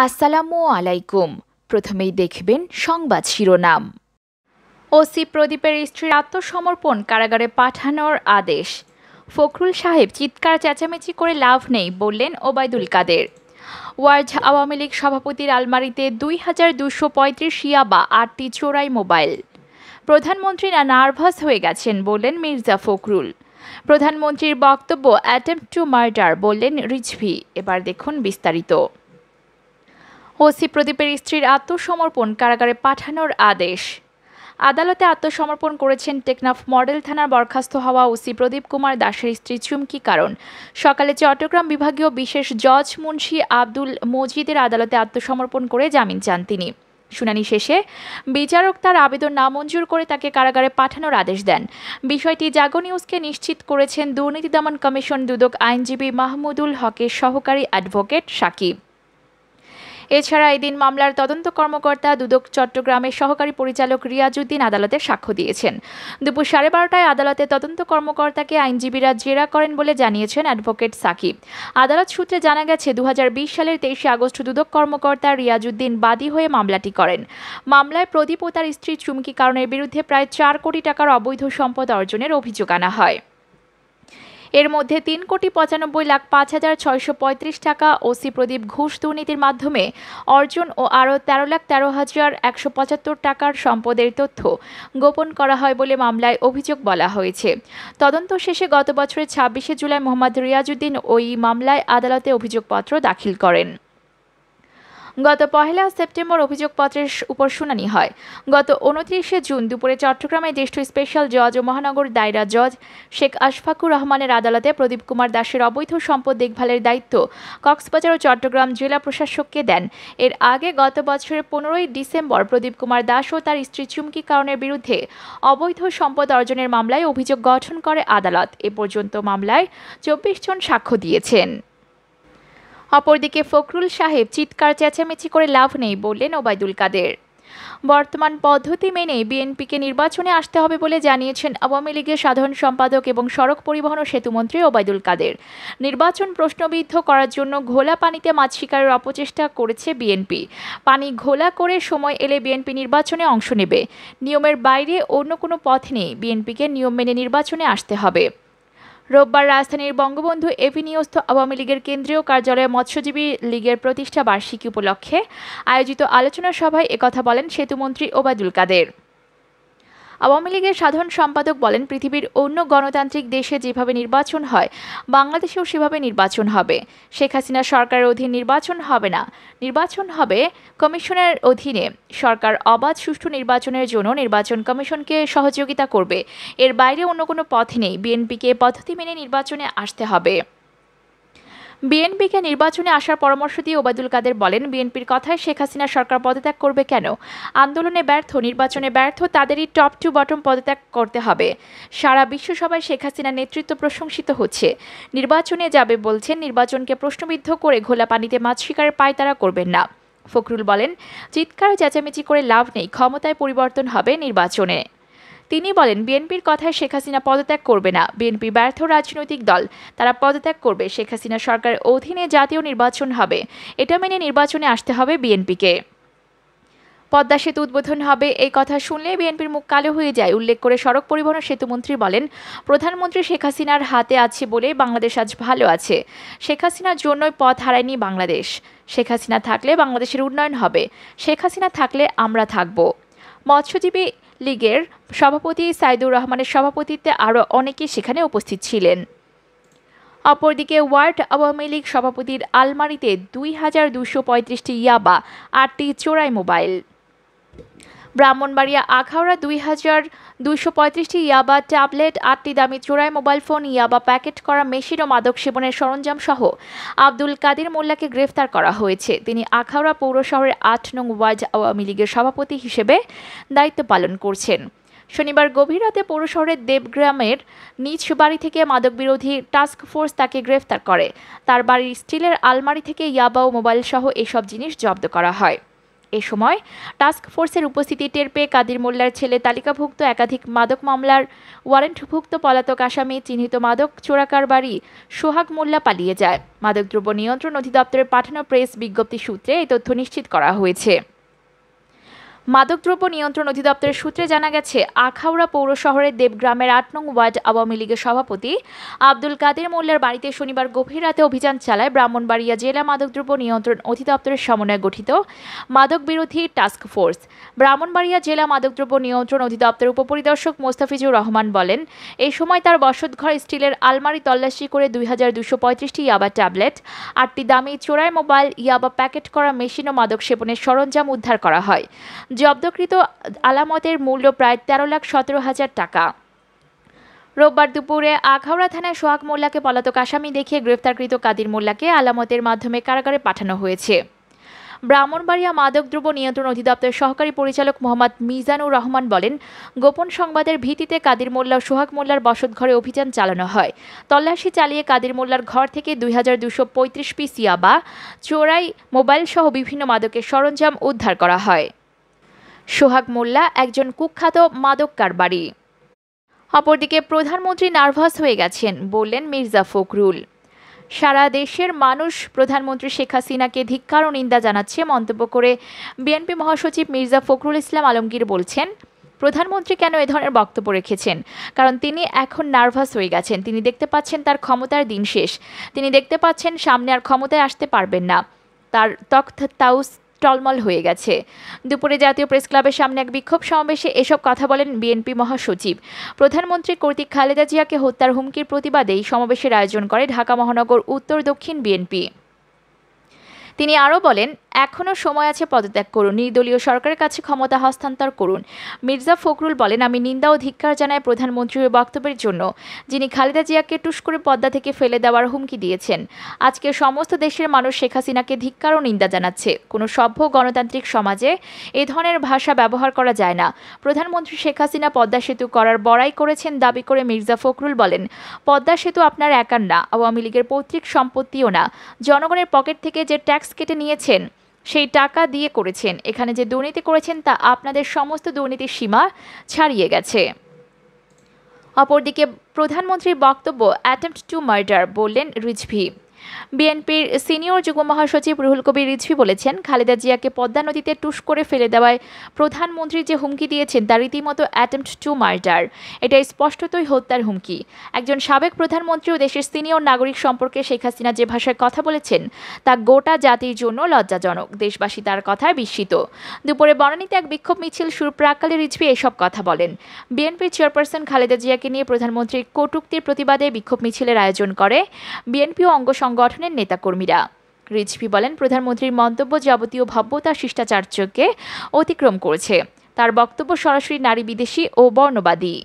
আসসালামু আলাইকুম। প্রথমেই দেখবেন সংবাদ শিরোনাম। ওসি প্রদীপের স্ত্রীর আত্মসমর্পণ, কারাগারে পাঠানোর আদেশ। ফখরুল সাহেব, চিৎকার চেঁচামেচি করে লাভ নেই, বললেন ওবায়দুল কাদের। ওয়ার্ড আওয়ামী লীগ সভাপতির আলমারিতে ২,২৩৫ ইয়াবা, ৮টি চোরাই মোবাইল। প্রধানমন্ত্রী নার্ভাস হয়ে গেছেন, বললেন মির্জা ফখরুল। প্রধানমন্ত্রীর বক্তব্য অ্যাটেম্পট টু মার্ডার, বললেন রিজভী। এবার দেখুন বিস্তারিত। ওসি প্রদীপের স্ত্রীর আত্মসমর্পণ, কারাগারে পাঠানোর আদেশ। আদালতে আত্মসমর্পণ করেছেন টেকনাফ মডেল থানার বরখাস্ত হওয়া ওসি প্রদীপ কুমার দাসের স্ত্রী চুমকি কারণ। সকালে চট্টগ্রাম বিভাগীয় বিশেষ জজ মুন্সি আব্দুল মজিদের আদালতে আত্মসমর্পণ করে জামিন চান তিনি। শুনানি শেষে বিচারক তার আবেদন নামঞ্জুর করে তাকে কারাগারে পাঠানোর আদেশ দেন। বিষয়টি জাগো নিউজকে নিশ্চিত করেছেন দুর্নীতি দমন কমিশন দুদক আইনজীবী মাহমুদুল হকের সহকারী অ্যাডভোকেট সাকিব। এছাড়া এদিন মামলার তদন্ত কর্মকর্তা দুদক চট্টগ্রামের সহকারী পরিচালক রিয়াজউদ্দিন আদালতে সাক্ষ্য দিয়েছেন। দুপুর 12:30টায় আদালতে তদন্ত কর্মকর্তাকে আইনজীবীরা জেরা করেন বলে জানিয়েছেন অ্যাডভোকেট সাকিব। আদালত সূত্রে জানা গেছে, 2020 সালের 23 আগস্ট দুদক কর্মকর্তা রিয়াজউদ্দিন বাদী হয়ে মামলাটি করেন। মামলায় প্রদীপ ও তার স্ত্রী চুমকি কারণের বিরুদ্ধে প্রায় 4 কোটি টাকার অবৈধ সম্পদ অর্জনের অভিযোগ আনা হয়। এর মধ্যে 3,95,05,635 টাকা ওসি প্রদীপ ঘুষ দুর্নীতির মাধ্যমে অর্জন ও আরও 13,13,175 টাকার সম্পদের তথ্য গোপন করা হয় বলে মামলায় অভিযোগ বলা হয়েছে। তদন্ত শেষে গত বছরের 26শে জুলাই মোহাম্মদ রিয়াজউদ্দিন ওই মামলায় আদালতে অভিযোগপত্র দাখিল করেন। গত 1 সেপ্টেম্বর অভিযোগপত্রের উপর শুনানি হয়। গত 29শে জুন দুপুরে চট্টগ্রামে জ্যেষ্ঠ স্পেশাল জজ ও মহানগর দায়রা জজ শেখ আশফাকুর রহমানের আদালতে প্রদীপ কুমার দাসের অবৈধ সম্পদ দেখভালের দায়িত্ব কক্সবাজার ও চট্টগ্রাম জেলা প্রশাসককে দেন। এর আগে গত বছরের 15ই ডিসেম্বর প্রদীপ কুমার দাস ও তার স্ত্রী চুমকি কারণের বিরুদ্ধে অবৈধ সম্পদ অর্জনের মামলায় অভিযোগ গঠন করে আদালত। এ পর্যন্ত মামলায় 24 জন সাক্ষ্য দিয়েছেন। অপরদিকে ফখরুল সাহেব, চিৎকার চেঁচামেচি করে লাভ নেই, বললেন ওবায়দুল কাদের। বর্তমান পদ্ধতি মেনে বিএনপিকে নির্বাচনে আসতে হবে বলে জানিয়েছেন আওয়ামী লীগের সাধারণ সম্পাদক এবং সড়ক পরিবহন ও সেতুমন্ত্রী ওবায়দুল কাদের। নির্বাচন প্রশ্নবিদ্ধ করার জন্য ঘোলা পানিতে মাছ শিকারের অপচেষ্টা করেছে বিএনপি। পানি ঘোলা করে সময় এলে বিএনপি নির্বাচনে অংশ নেবে। নিয়মের বাইরে অন্য কোনো পথ নেই, বিএনপিকে নিয়ম মেনে নির্বাচনে আসতে হবে। রোববার রাজধানীর বঙ্গবন্ধু এভিনিউস্থ আওয়ামী লীগের কেন্দ্রীয় কার্যালয়ে মৎস্যজীবী লীগের প্রতিষ্ঠা বার্ষিকী উপলক্ষে আয়োজিত আলোচনা সভায় একথা বলেন সেতুমন্ত্রী ওবায়দুল কাদের। আওয়ামী লীগের সাধারণ সম্পাদক বলেন, পৃথিবীর অন্য গণতান্ত্রিক দেশে যেভাবে নির্বাচন হয়, বাংলাদেশেও সেভাবে নির্বাচন হবে। শেখ হাসিনা সরকারের অধীন নির্বাচন হবে না, নির্বাচন হবে কমিশনের অধীনে। সরকার অবাধ সুষ্ঠু নির্বাচনের জন্য নির্বাচন কমিশনকে সহযোগিতা করবে। এর বাইরে অন্য কোনো পথ নেই। বিএনপিকে পদ্ধতি মেনে নির্বাচনে আসতে হবে। বিএনপিকে নির্বাচনে আসার পরামর্শ দিয়ে ওবায়দুল কাদের বলেন, বিএনপির কথায় শেখ হাসিনা সরকার পদত্যাগ করবে কেন? আন্দোলনে ব্যর্থ, নির্বাচনে ব্যর্থ, তাদেরই টপ টু বটম পদত্যাগ করতে হবে। সারা বিশ্বসভায় শেখ হাসিনার নেতৃত্ব প্রশংসিত হচ্ছে। নির্বাচনে যাবে বলছেন, নির্বাচনকে প্রশ্নবিদ্ধ করে ঘোলা পানিতে মাছ শিকারের পায়তারা করবেন না। ফখরুল বলেন, চিৎকার চেঁচামেচি করে লাভ নেই, ক্ষমতায় পরিবর্তন হবে নির্বাচনে। তিনি বলেন, বিএনপির কথায় শেখ হাসিনা পদত্যাগ করবে না। বিএনপি ব্যর্থ রাজনৈতিক দল, তারা পদত্যাগ করবে। শেখ হাসিনা সরকারের অধীনে জাতীয় নির্বাচন হবে, এটা মেনে নির্বাচনে আসতে হবে বিএনপিকে। পদ্মা সেতু উদ্বোধন হবে, এই কথা শুনলে বিএনপির মুখ কালো হয়ে যায়। উল্লেখ করে সড়ক পরিবহন সেতুমন্ত্রী বলেন, প্রধানমন্ত্রী শেখ হাসিনার হাতে আছে বলে বাংলাদেশ আজ ভালো আছে। শেখ হাসিনার জন্যই পথ হারায়নি বাংলাদেশ। শেখ হাসিনা থাকলে বাংলাদেশের উন্নয়ন হবে। শেখ হাসিনা থাকলে আমরা থাকব। মৎস্যজীবী লীগের সভাপতি সাইদুর রহমানের সভাপতিত্বে আরও অনেকে সেখানে উপস্থিত ছিলেন। অপরদিকে ওয়ার্ড আওয়ামী লীগ সভাপতির আলমারিতে 2,235টি ইয়াবা, 8টি চোরাই মোবাইল। ব্রাহ্মণবাড়িয়া আখাউড়া 2,235টি ইয়াবা ট্যাবলেট, 8টি দামি চোরাই মোবাইল ফোন, ইয়াবা প্যাকেট করা মেশিন ও মাদক সেবনের সরঞ্জাম সহ আব্দুল কাদের মোল্লাকে গ্রেফতার করা হয়েছে। তিনি আখাউড়া পৌর শহরের 8 নং ওয়ার্ড আওয়ামী লীগের সভাপতি হিসেবে দায়িত্ব পালন করছেন। শনিবার গভীর রাতে পৌর শহরের দেবগ্রামের নিজ বাড়ি থেকে মাদক বিরোধী টাস্ক ফোর্স তাকে গ্রেফতার করে। তার বাড়ির স্টিলের আলমারি থেকে ইয়াবা ও মোবাইল সহ এসব জিনিস জব্দ করা হয়। এ সময় টাস্ক ফোর্সের উপস্থিতি টের পেয়ে কাদির মোল্লার ছেলে তালিকাভুক্ত একাধিক মাদক মামলার ওয়ারেন্টভুক্ত পলাতক আসামি চিহ্নিত মাদক চোরাকারবারি সোহাগ মোল্লা পালিয়ে যায়। মাদকদ্রব্য নিয়ন্ত্রণ অধিদপ্তরের পাঠানো প্রেস বিজ্ঞপ্তি সূত্রে এই তথ্য নিশ্চিত করা হয়েছে। মাদকদ্রব্য নিয়ন্ত্রণ অধিদপ্তরের সূত্রে জানা গেছে, আখাউড়া পৌর শহরের দেবগ্রামের ৮ নং ওয়ার্ড আওয়ামী লীগের সভাপতি আব্দুল কাদের মোল্লার বাড়িতে শনিবার গভীর রাতে অভিযান চালায় ব্রাহ্মণবাড়িয়া জেলা মাদকদ্রব্য নিয়ন্ত্রণ অধিদপ্তরের সমন্বয়ে গঠিত মাদক বিরোধী টাস্ক ফোর্স। ব্রাহ্মণবাড়িয়া জেলা মাদকদ্রব্য নিয়ন্ত্রণ অধিদপ্তরের উপপরিদর্শক মোস্তাফিজুর রহমান বলেন, এই সময় তার বসতঘর স্টিলের আলমারি তল্লাশি করে ২,২35টি ইয়াবা ট্যাবলেট, ৮টি দামি চোরাই মোবাইল, ইয়াবা প্যাকেট করা মেশিন ও মাদক সেবনের সরঞ্জাম উদ্ধার করা হয়। জব্দকৃত আলামতের মূল্য প্রায় ১৩,১৭,০০০ টাকা। রোববার দুপুরে আখাউড়া থানায় সোহাগ মোল্লাকে পলাতক আসামি দেখিয়ে গ্রেফতারকৃত কাদির মোল্লাকে আলামতের মাধ্যমে কারাগারে পাঠানো হয়েছে। ব্রাহ্মণবাড়িয়া মাদকদ্রব্য নিয়ন্ত্রণ অধিদপ্তরের সহকারী পরিচালক মোহাম্মদ মিজানুর রহমান বলেন, গোপন সংবাদের ভিত্তিতে কাদির মোল্লা ও সোহাগ মোল্লার বসতঘরে অভিযান চালানো হয়। তল্লাশি চালিয়ে কাদির মোল্লার ঘর থেকে ২,২35 পিস ইয়াবা, চোরাই মোবাইল সহ বিভিন্ন মাদকের সরঞ্জাম উদ্ধার করা হয়। সোহাগ মোল্লা একজন কুখ্যাত মাদক কারবারি। অপরদিকে প্রধানমন্ত্রী নার্ভাস হয়ে গেছেন বললেন মির্জা ফখরুল। সারা দেশের মানুষ প্রধানমন্ত্রী শেখ হাসিনাকে ধিক্কার ও নিন্দা জানাচ্ছে মন্তব্য করে বিএনপি মহাসচিব মির্জা ফখরুল ইসলাম আলমগীর বলছেন, প্রধানমন্ত্রী কেন এ ধরনের বক্তব্য রেখেছেন? কারণ তিনি এখন নার্ভাস হয়ে গেছেন। তিনি দেখতে পাচ্ছেন তার ক্ষমতার দিন শেষ। তিনি দেখতে পাচ্ছেন সামনে আর ক্ষমতায় আসতে পারবেন না। তার তখ্ত তাউস টলমল হয়ে গেছে। দুপুরে জাতীয় প্রেস ক্লাবের সামনে এক বিক্ষোভ সমাবেশে এসব কথা বলেন বিএনপি মহাসচিব। প্রধানমন্ত্রী কর্তৃক খালেদা জিয়াকে হত্যার হুমকির প্রতিবাদেই সমাবেশের আয়োজন করে ঢাকা মহানগর উত্তর দক্ষিণ বিএনপি। তিনি আরও বলেন, এখনও সময় আছে, পদত্যাগ করুন, নির্দলীয় সরকারের কাছে ক্ষমতা হস্তান্তর করুন। মির্জা ফখরুল বলেন, আমি নিন্দা ও ধিক্কার জানাই প্রধানমন্ত্রীর বক্তব্যের জন্য, যিনি খালেদা জিয়াকে টুস করে পদ্মা থেকে ফেলে দেওয়ার হুমকি দিয়েছেন। আজকে সমস্ত দেশের মানুষ শেখ হাসিনাকে ধিক্কার ও নিন্দা জানাচ্ছে। কোনো সভ্য গণতান্ত্রিক সমাজে এ ধরনের ভাষা ব্যবহার করা যায় না। প্রধানমন্ত্রী শেখ হাসিনা পদ্মা সেতু করার বড়াই করেছেন দাবি করে মির্জা ফখরুল বলেন, পদ্মা সেতু আপনার একার না, আওয়ামী লীগের পৈতৃক সম্পত্তিও না। জনগণের পকেট থেকে যে ট্যাক্স কেটে নিয়েছেন সেই টাকা দিয়ে করেছেন। এখানে যে দুর্নীতি করেছেন তা আপনাদের সমস্ত দুর্নীতির সীমা ছাড়িয়ে গেছে। অপরদিকে প্রধানমন্ত্রীর বক্তব্য অ্যাটেম্পট টু মার্ডার বললেন রিজভী। বিএনপির সিনিয়র যুগ্ম মহাসচিব রুহুল কবির রিজভী বলেছেন, খালেদা জিয়াকে পদ্মা নদীতে টুস করে ফেলে দেওয়ায় প্রধানমন্ত্রী যে হুমকি দিয়েছেন তা রীতিমতো অ্যাটেম্পট টু মার্ডার। এটা স্পষ্টতই হত্যার হুমকি। একজন সাবেক প্রধানমন্ত্রী ও দেশের সিনিয়র নাগরিক সম্পর্কে শেখ হাসিনা যে ভাষায় কথা বলেছেন তা গোটা জাতির জন্য লজ্জাজনক। দেশবাসী তার কথায় বিস্মিত। দুপুরে বনানীতে এক বিক্ষোভ মিছিল শুরু প্রাক্কালে রিজভী এসব কথা বলেন। বিএনপির চেয়ারপারসন খালেদা জিয়াকে নিয়ে প্রধানমন্ত্রীর কটূক্তির প্রতিবাদে বিক্ষোভ মিছিলের আয়োজন করে বিএনপি ও অঙ্গ সংগঠনের নেতাকর্মীরা। রিজভী বলেন, প্রধানমন্ত্রীর মন্তব্য যাবতীয় ভব্যতা শিষ্টাচার্যকে অতিক্রম করেছে। তার বক্তব্য সরাসরি নারী বিদেশী ও বর্ণবাদী।